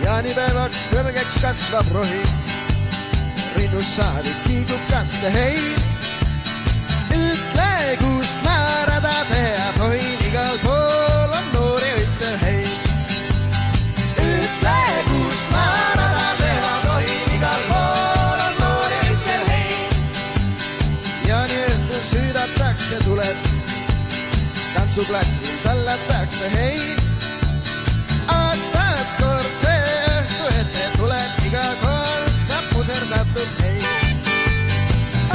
Jaanipäevaks kõrgeks kasvab rohi, rinnus saadik kiigub kaste hein. Ütle, kust määrada teha tohin, igal pool on noori õitsev hein. Ütle, kust määrada teha tohin, igal pool on noori õitsev hein. Jaani õhtul süüdatakse tuled, tantsuplatsil tallatakse hein. Aastas kord see õhtu ette tuleb, iga kord saab puserdatud hein.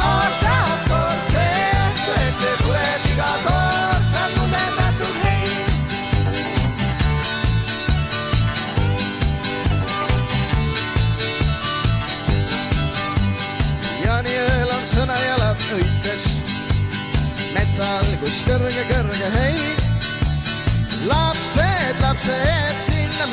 Aastas kord see õhtu ette tuleb, iga kord saab puserdatud hein. Jaaniööl on sõnajalad õites, metsal kus kõrge hein. Lapsed sinna